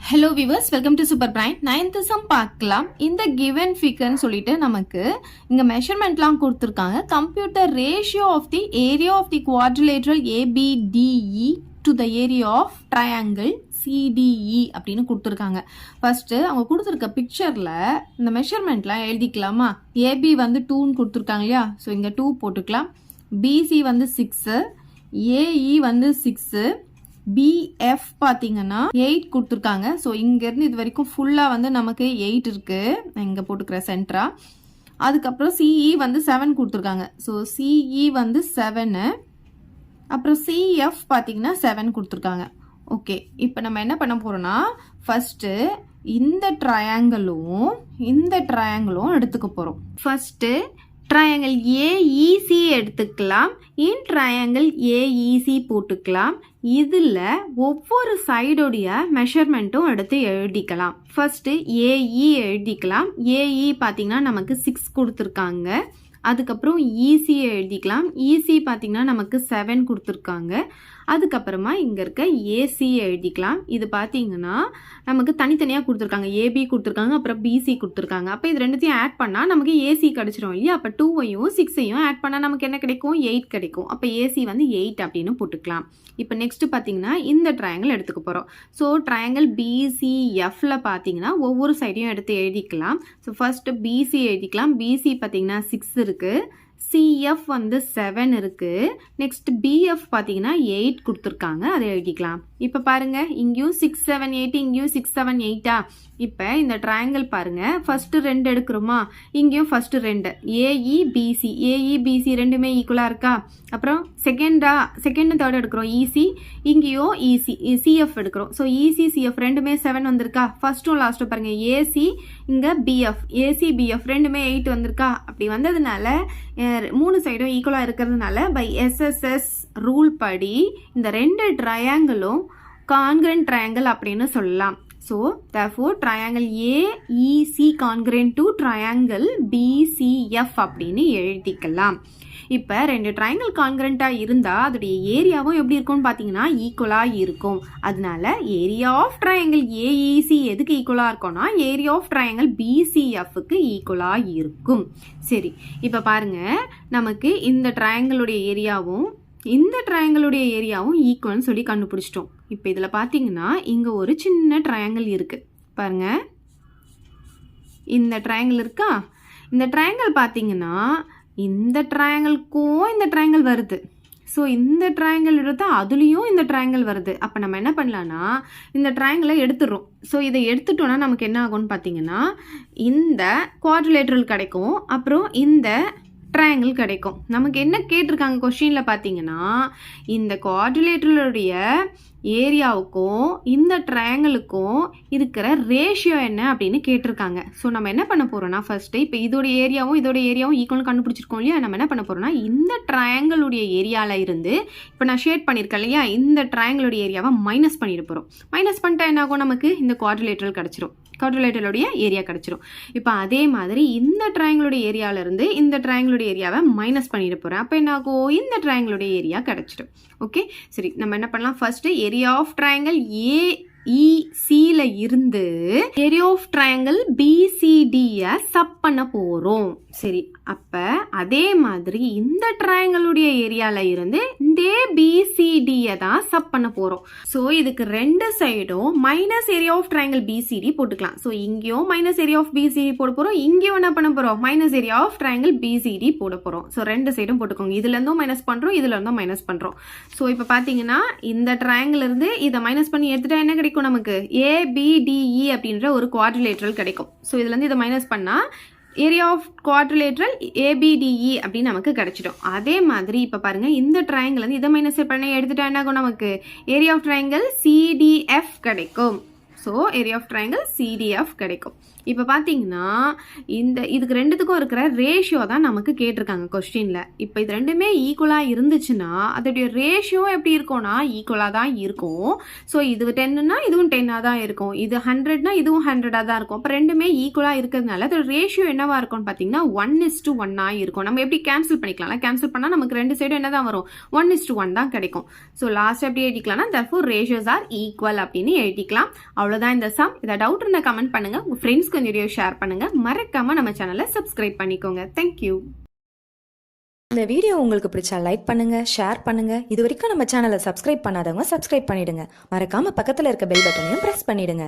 Hello viewers, welcome to super brain. 9th sum பார்க்கலாம். இந்த given ஃபிகர்னு சொல்லிட்டு நமக்கு இங்கே மெஷர்மெண்ட்லாம் கொடுத்துருக்காங்க. Computer ratio of the area of the quadrilateral ABDE to the area of triangle CDE அப்படின்னு கொடுத்துருக்காங்க. ஃபர்ஸ்ட்டு அவங்க கொடுத்துருக்க பிக்சரில் இந்த மெஷர்மெண்ட்லாம் எழுதிக்கலாமா? ஏபி வந்து 2ன்னு கொடுத்துருக்காங்க இல்லையா? ஸோ இங்கே 2 போட்டுக்கலாம். பிசி வந்து 6, ஏஇ வந்து 6, பிஎஃப் பார்த்தீங்கன்னா 8 கொடுத்துருக்காங்க. ஸோ இங்கேருந்து இது வரைக்கும் ஃபுல்லாக வந்து நமக்கு 8 இருக்குது. நான் இங்கே போட்டுக்கிறேன் சென்டரா. அதுக்கப்புறம் சிஇ வந்து 7 கொடுத்துருக்காங்க. ஸோ சிஇ வந்து 7, அப்புறம் சிஎஃப் பார்த்தீங்கன்னா 7 கொடுத்துருக்காங்க. ஓகே, இப்போ நம்ம என்ன பண்ண போகிறோம்னா ஃபஸ்ட்டு இந்த ட்ரையாங்கிளும் எடுத்துக்க போகிறோம். ஃபஸ்ட்டு ட்ரையாங்கிள் ஏஇசி எடுத்துக்கலாம். இன் ட்ரையாங்கிள் ஏஇசி போட்டுக்கலாம். இதில் ஒவ்வொரு சைடோடைய மெஷர்மெண்ட்டும் எடுத்து எழுதிக்கலாம். ஃபர்ஸ்ட்டு ஏஇ எழுதிக்கலாம். ஏஇ பார்த்தீங்கன்னா நமக்கு 6 கொடுத்துருக்காங்க. அதுக்கப்புறம் இசி எழுதிக்கலாம். இசி பார்த்தீங்கன்னா நமக்கு 7 கொடுத்துருக்காங்க. அதுக்கப்புறமா இங்கே இருக்க ஏசி எழுதிக்கலாம். இது பார்த்தீங்கன்னா நமக்கு தனித்தனியாக கொடுத்துருக்காங்க. ஏபி கொடுத்துருக்காங்க, அப்புறம் பிசி கொடுத்துருக்காங்க. அப்போ இது ரெண்டுத்தையும் ஆட் பண்ணால் நமக்கு ஏசி கிடச்சிரும் இல்லையா? அப்போ 2ஐயும் 6ஐயும் ஆட் பண்ணால் நமக்கு என்ன கிடைக்கும்? 8 கிடைக்கும். அப்போ ஏசி வந்து 8 அப்படின்னு போட்டுக்கலாம். இப்போ நெக்ஸ்ட்டு பார்த்தீங்கன்னா இந்த ட்ரையாங்கிள் எடுத்துக்க போகிறோம். ஸோ ட்ரையாங்கிள் பிசிஎஃப்ல பார்த்தீங்கன்னா ஒவ்வொரு சைடையும் எடுத்து எழுதிக்கலாம். ஸோ ஃபர்ஸ்ட்டு பிசி எழுதிக்கலாம். பிசி பார்த்தீங்கன்னா 6 இருக்குது. சிஎஃப் வந்து 7 இருக்குது. நெக்ஸ்ட் பிஎஃப் பார்த்தீங்கன்னா 8 கொடுத்துருக்காங்க. அதை எழுதிக்கலாம். இப்போ பாருங்கள், இங்கேயும் 6 7 8, இங்கேயும் 6 7 8. இப்போ இந்த ட்ரையாங்கிள் பாருங்கள், ஃபஸ்ட்டு 2 எடுக்கிறோமா? இங்கேயும் ஃபஸ்ட்டு 2 ஏஇபிசி ரெண்டுமே ஈக்குவலாக இருக்கா? அப்புறம் செகண்ட் தேர்ட் எடுக்கிறோம் இசி, இங்கேயும் இசி சிஎஃப் எடுக்கிறோம். ஸோ இசி சிஎஃப் ரெண்டுமே 7 வந்திருக்கா? ஃபஸ்ட்டும் லாஸ்ட்டும் பாருங்கள், ஏசி இங்கே பிஎஃப், ஏசி பிஎஃப் ரெண்டுமே 8 வந்திருக்கா? அப்படி வந்ததுனால 3 சைடும் ஈக்குவலாக இருக்கிறதுனால பை எஸ்எஸ்எஸ் ரூல் படி இந்த 2 ட்ரையாங்கிளும் கான்கிரண்ட் ட்ரையாங்கிள் அப்படின்னு சொல்லலாம். So therefore triangle AEC congruent to triangle PCF அப்படின்னு எழுதிக்கலாம். இப்போ 2 ட்ரையாங்கிள் கான்கிரண்ட்டாக இருந்தால் அதோடைய ஏரியாவும் எப்படி இருக்கும்னு பார்த்தீங்கன்னா ஈக்குவலாக இருக்கும். அதனால ஏரியா ஆஃப் ட்ரையாங்கிள் ஏஇசி எதுக்கு ஈக்குவலாக இருக்கும்னா ஏரியா ஆஃப் ட்ரையாங்கிள் பிசிஎஃப்க்கு ஈக்குவலாக இருக்கும். சரி, இப்போ பாருங்கள், நமக்கு இந்த ட்ரையாங்கிளுடைய ஏரியாவும் இந்த ட்ரையாங்கிளுடைய ஏரியாவும் ஈக்குவல்னு சொல்லி கண்டுபிடிச்சிட்டோம். இப்போ இதில் பார்த்தீங்கன்னா இங்கே ஒரு சின்ன ட்ரையாங்கிள் இருக்குது பாருங்க. இந்த ட்ரையாங்கிள் இருக்கா? இந்த ட்ரையாங்கிள் பார்த்தீங்கன்னா இந்த ட்ரையாங்கிள்க்கும் இந்த ட்ரையாங்கிள் வருது. ஸோ இந்த ட்ரையாங்கிள் எடுத்தால் அதுலேயும் இந்த ட்ரையாங்கிள் வருது. அப்போ நம்ம என்ன பண்ணலான்னா இந்த ட்ரையாங்கிளை எடுத்துடுறோம். ஸோ இதை எடுத்துட்டோன்னா நமக்கு என்ன ஆகும்னு பார்த்தீங்கன்னா இந்த குவாட்ரிலேட்ரல் கிடைக்கும், அப்புறம் இந்த ட்ரையாங்கிள் கிடைக்கும். நமக்கு என்ன கேட்டிருக்காங்க கொஸ்டினில் பார்த்தீங்கன்னா இந்த குவாட்ரிலேட்ரலுடைய ஏரியாவுக்கும் இந்த ட்ரையாங்கிளுக்கும் இருக்கிற ரேஷியோ என்ன அப்படின்னு கேட்டிருக்காங்க. ஸோ நம்ம என்ன பண்ண போகிறோம்னா ஃபர்ஸ்ட்டு இப்போ இதோட ஏரியாவும் ஈக்குவல்னு கண்டுபிடிச்சிருக்கோம் இல்லையா? நம்ம என்ன பண்ண போகிறோம்னா இந்த ட்ரையாங்கிளுடைய ஏரியாவில் இருந்து இப்போ நான் ஷேட் பண்ணியிருக்கேன் இல்லையா, இந்த ட்ரையாங்கிளுடைய ஏரியாவை மைனஸ் பண்ணிட்டு போகிறோம். மைனஸ் பண்ணிட்டா என்ன ஆகும்? நமக்கு இந்த குவாட்ரிலேட்ரல் கிடச்சிரும், குவாட்ரிலேட்ரலுடைய ஏரியா கிடச்சிரும். இப்போ அதே மாதிரி இந்த ட்ரையாங்கிளுடைய ஏரியாவிலேருந்து இந்த ட்ரையாங்கிளுடைய ஏரியாவை மைனஸ் பண்ணிட்டு போகிறேன். அப்போ என்ன ஆகும்? இந்த ட்ரையாங்கிளுடைய ஏரியா கிடச்சிடும். ஓகே, சரி, நம்ம என்ன பண்ணலாம்? ஃபர்ஸ்ட்டு ஏரியா ஆஃப் ட்ரையாங்கிள் ஏஇசியில் இருந்து ஏரியா ஆஃப் ட்ரையாங்கிள் பிசிடியை சப் பண்ண போகிறோம். சரி, அப்போ அதே மாதிரி இந்த ட்ரையாங்கிளுடைய ஏரியாவில் இருந்து இந்த பிசிடியை தான் சப் பண்ண போகிறோம். ஸோ இதுக்கு 2 சைடும் minus area of triangle BCD போட்டுக்கலாம். ஸோ இங்கேயும் மைனஸ் ஏரியா ஆஃப் பிசிடி போட போகிறோம், இங்கேயும் என்ன பண்ண போகிறோம்? Minus area of triangle BCD போட போகிறோம். ஸோ 2 சைடும் போட்டுக்கோங்க. இதுலேருந்தும் மைனஸ் பண்ணுறோம், இதுலேருந்தும் மைனஸ் பண்ணுறோம். ஸோ இப்போ பார்த்தீங்கன்னா இந்த ட்ரையாங்கிள் இருந்து இதை மைனஸ் பண்ணி எடுத்துட்டா என்ன கிடைக்கும்? நமக்கு ஏபிடிஇ அப்படின்ற ஒரு குவாட்ரிலேட்ரல் கிடைக்கும். ஸோ இதுலேருந்து இதை மைனஸ் பண்ணால் ஏரியா ஆஃப் குவாட்ரிலேட்ரல் ஏபிடிஇ அப்படின்னு நமக்கு கிடைச்சிடும். அதே மாதிரி இப்போ பாருங்க, இந்த ட்ரையாங்கிள் வந்து இதை மைனஸ் பண்ணி எடுத்துட்டா என்ன ஆகும்? நமக்கு ஏரியா ஆஃப் ட்ரையாங்கிள் சிடிஎஃப் கிடைக்கும். So area of triangle CDF கிடைக்கும். இப்போ பார்த்தீங்கன்னா இதுக்கு ரெண்டுத்துக்கும் இருக்கிற ரேஷியோ தான் நமக்கு கேட்டிருக்காங்க கொஸ்டினில். இப்போ இது ரெண்டுமே ஈக்குவலாக இருந்துச்சுன்னா அதோடைய ரேஷியோ எப்படி இருக்கும்னா ஈக்குவலாக தான் இருக்கும். ஸோ இது 10னா இதுவும் 10ஆக தான் இருக்கும், இது 100னா இதுவும் 100ஆக தான் இருக்கும். அப்போ ரெண்டுமே ஈக்குவலாக இருக்கிறதுனால அதோட ரேஷியோ என்னவா இருக்கும்னு பார்த்தீங்கன்னா 1:1 இருக்கும். நம்ம எப்படி கேன்சல் பண்ணிக்கலாம், கேன்சல் பண்ணால் நமக்கு ரெண்டு சைடும் என்ன தான் வரும், 1:1 தான் கிடைக்கும். ஸோ லாஸ்ட் எப்படி எழுதிக்கலாம்னா therefore ratios are equal அப்படின்னு எழுதிக்கலாம். அவ்வளோதான் இந்த சம். இதை டவுட் இருந்தால் கமெண்ட் பண்ணுங்க, உங்கள் ஃப்ரெண்ட்ஸ்க்கு இந்த வீடியோ ஷேர் பண்ணுங்க, மறக்காம நம்ம சேனலை சப்ஸ்கிரைப் பண்ணிக்கோங்க. தேங்க்யூ. இந்த வீடியோ உங்களுக்கு பிடிச்சா லைக் பண்ணுங்க, ஷேர் பண்ணுங்க. இது வரைக்கும் நம்ம சேனலை சப்ஸ்கிரைப் பண்ணாதவங்க சப்ஸ்கிரைப் பண்ணிடுங்க. மறக்காம பக்கத்துல இருக்க பெல் பட்டனையும் பிரஸ் பண்ணிடுங்க.